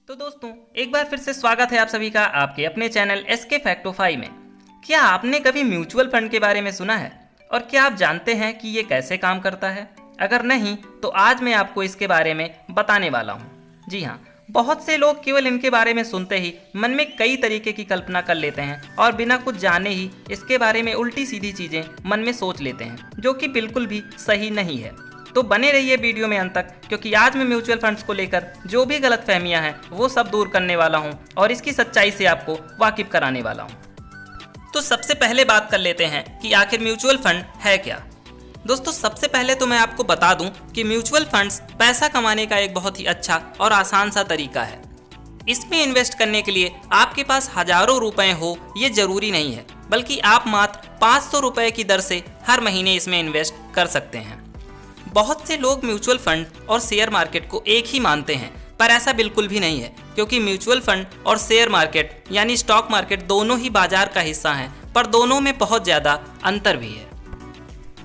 तो दोस्तों एक बार फिर से स्वागत है आप सभी का आपके अपने चैनल एसके फैक्टोफाई में। क्या आपने कभी म्यूचुअल फंड के बारे में सुना है और क्या आप जानते हैं कि ये कैसे काम करता है? अगर नहीं तो आज मैं आपको इसके बारे में बताने वाला हूँ। जी हाँ, बहुत से लोग केवल इनके बारे में सुनते ही मन में कई तरीके की कल्पना कर लेते हैं और बिना कुछ जाने ही इसके बारे में उल्टी सीधी चीज़ें मन में सोच लेते हैं, जो कि बिल्कुल भी सही नहीं है। तो बने रहिए वीडियो में अंत तक, क्योंकि आज मैं म्यूचुअल फंड्स को लेकर जो भी गलतफहमियां हैं वो सब दूर करने वाला हूं और इसकी सच्चाई से आपको वाकिफ कराने वाला हूं। तो सबसे पहले बात कर लेते हैं कि आखिर म्यूचुअल फंड है क्या। दोस्तों सबसे पहले तो मैं आपको बता दूं कि म्यूचुअल फंड्स पैसा कमाने का एक बहुत ही अच्छा और आसान सा तरीका है। इसमें इन्वेस्ट करने के लिए आपके पास हजारों रुपए हो ये जरूरी नहीं है, बल्कि आप मात्र 500 रुपए की दर से हर महीने इसमें इन्वेस्ट कर सकते हैं। बहुत से लोग म्यूचुअल फंड और शेयर मार्केट को एक ही मानते हैं, पर ऐसा बिल्कुल भी नहीं है, क्योंकि म्यूचुअल फंड और शेयर मार्केट यानी स्टॉक मार्केट दोनों ही बाजार का हिस्सा हैं, पर दोनों में बहुत ज़्यादा अंतर भी है।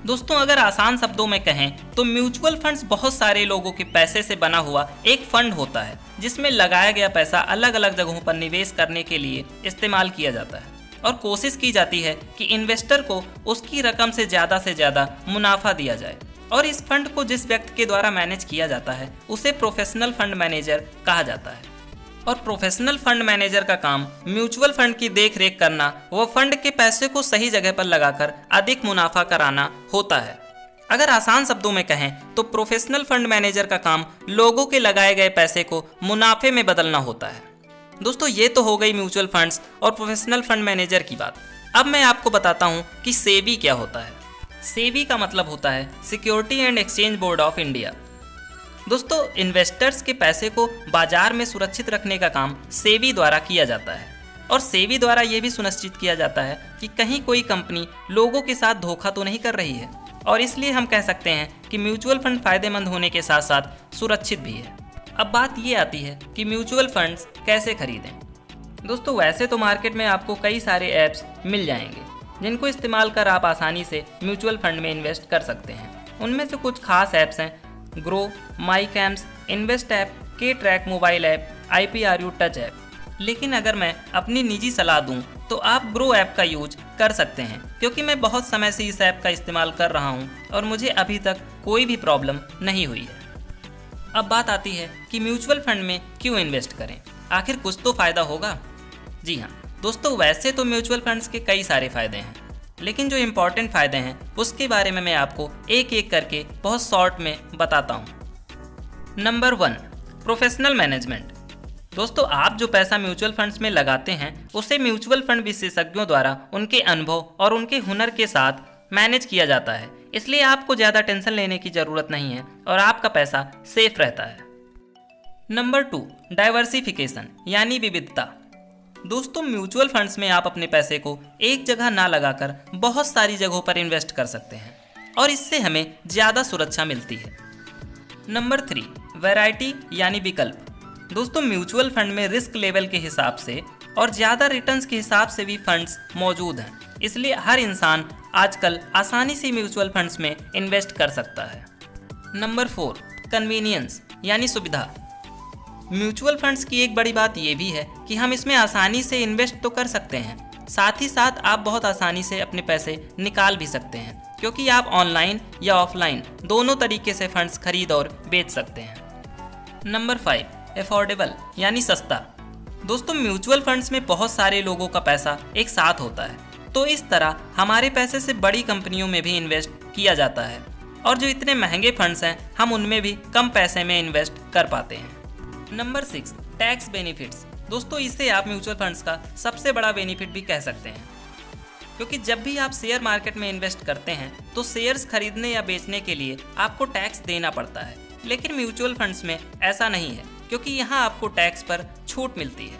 दोस्तों अगर आसान शब्दों में कहें तो म्यूचुअल फंड्स बहुत सारे लोगों के पैसे से बना हुआ एक फंड होता है, जिसमें लगाया गया पैसा अलग अलग जगहों पर निवेश करने के लिए इस्तेमाल किया जाता है और कोशिश की जाती है कि इन्वेस्टर को उसकी रकम से ज़्यादा मुनाफा दिया जाए। और इस फंड को जिस व्यक्ति के द्वारा मैनेज किया जाता है उसे प्रोफेशनल फंड मैनेजर कहा जाता है। और प्रोफेशनल फंड मैनेजर का काम म्यूचुअल फंड की देख रेख करना, वो फंड के पैसे को सही जगह पर लगाकर अधिक मुनाफा कराना होता है। अगर आसान शब्दों में कहें तो प्रोफेशनल फंड मैनेजर का काम लोगों के लगाए गए पैसे को मुनाफे में बदलना होता है। दोस्तों ये तो हो गई म्यूचुअल फंड्स और प्रोफेशनल फंड मैनेजर की बात। अब मैं आपको बताता हूँ कि सेबी क्या होता है। सेबी का मतलब होता है security and exchange board of India. दोस्तों इन्वेस्टर्स के पैसे को बाजार में सुरक्षित रखने का काम सेबी द्वारा किया जाता है और सेबी द्वारा यह भी सुनिश्चित किया जाता है कि कहीं कोई कंपनी लोगों के साथ धोखा तो नहीं कर रही है। और इसलिए हम कह सकते हैं कि म्यूचुअल फंड फायदेमंद होने के साथ साथ सुरक्षित भी है। अब बात ये आती है कि म्यूचुअल फंड्स कैसे खरीदें। दोस्तों वैसे तो मार्केट में आपको कई सारे ऐप्स मिल जाएंगे जिनको इस्तेमाल कर आप आसानी से म्यूचुअल फंड में इन्वेस्ट कर सकते हैं। उनमें से कुछ खास ऐप्स हैं ग्रो, माई कैम्स, इन्वेस्ट ऐप, के track mobile app, IPRU touch app. लेकिन अगर मैं अपनी निजी सलाह दूं तो आप ग्रो ऐप का यूज कर सकते हैं, क्योंकि मैं बहुत समय से इस ऐप का इस्तेमाल कर रहा हूं और मुझे अभी तक कोई भी प्रॉब्लम नहीं हुई है। अब बात आती है कि म्यूचुअल फंड में क्यों इन्वेस्ट करें, आखिर कुछ तो फ़ायदा होगा। जी हाँ दोस्तों, वैसे तो म्यूचुअल फंड्स के कई सारे फ़ायदे हैं, लेकिन जो इम्पॉर्टेंट फ़ायदे हैं उसके बारे में मैं आपको एक एक करके बहुत शॉर्ट में बताता हूँ। Number 1, professional management. दोस्तों आप जो पैसा म्यूचुअल फंड्स में लगाते हैं उसे म्यूचुअल फंड विशेषज्ञों द्वारा उनके अनुभव और उनके हुनर के साथ मैनेज किया जाता है, इसलिए आपको ज़्यादा टेंशन लेने की ज़रूरत नहीं है और आपका पैसा सेफ रहता है। नंबर 2, डाइवर्सिफिकेशन यानी विविधता। दोस्तों म्यूचुअल फंड्स में आप अपने पैसे को एक जगह ना लगाकर बहुत सारी जगहों पर इन्वेस्ट कर सकते हैं और इससे हमें ज़्यादा सुरक्षा मिलती है। नंबर 3, वैरायटी यानी विकल्प। दोस्तों म्यूचुअल फंड में रिस्क लेवल के हिसाब से और ज़्यादा रिटर्न्स के हिसाब से भी फंड्स मौजूद हैं, इसलिए हर इंसान आजकल आसानी से म्यूचुअल फंड्स में इन्वेस्ट कर सकता है। नंबर 4, कन्वीनियंस यानी सुविधा। म्यूचुअल फंड्स की एक बड़ी बात यह भी है कि हम इसमें आसानी से इन्वेस्ट तो कर सकते हैं, साथ ही साथ आप बहुत आसानी से अपने पैसे निकाल भी सकते हैं, क्योंकि आप ऑनलाइन या ऑफलाइन दोनों तरीके से फंड्स खरीद और बेच सकते हैं। नंबर 5, अफोर्डेबल यानी सस्ता। दोस्तों म्यूचुअल फंड्स में बहुत सारे लोगों का पैसा एक साथ होता है, तो इस तरह हमारे पैसे से बड़ी कंपनियों में भी इन्वेस्ट किया जाता है और जो इतने महंगे फंड्स हैं हम उनमें भी कम पैसे में इन्वेस्ट कर पाते हैं। Number 6, tax benefits. दोस्तों इसे आप म्यूचुअल फंड्स का सबसे बड़ा बेनिफिट भी कह सकते हैं, क्योंकि जब भी आप शेयर मार्केट में इन्वेस्ट करते हैं तो शेयर्स खरीदने या बेचने के लिए आपको टैक्स देना पड़ता है, लेकिन म्यूचुअल फंड्स में ऐसा नहीं है, क्योंकि यहाँ आपको टैक्स पर छूट मिलती है।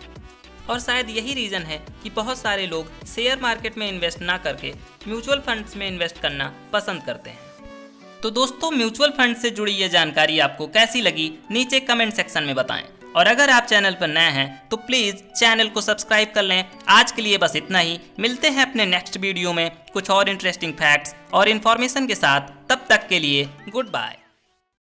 और शायद यही रीज़न है कि बहुत सारे लोग शेयर मार्केट में इन्वेस्ट ना करके म्यूचुअल फंड्स में इन्वेस्ट करना पसंद करते हैं। तो दोस्तों म्यूचुअल फंड से जुड़ी ये जानकारी आपको कैसी लगी नीचे कमेंट सेक्शन में बताएं, और अगर आप चैनल पर नए हैं तो प्लीज़ चैनल को सब्सक्राइब कर लें। आज के लिए बस इतना ही, मिलते हैं अपने नेक्स्ट वीडियो में कुछ और इंटरेस्टिंग फैक्ट्स और इन्फॉर्मेशन के साथ। तब तक के लिए गुड बाय।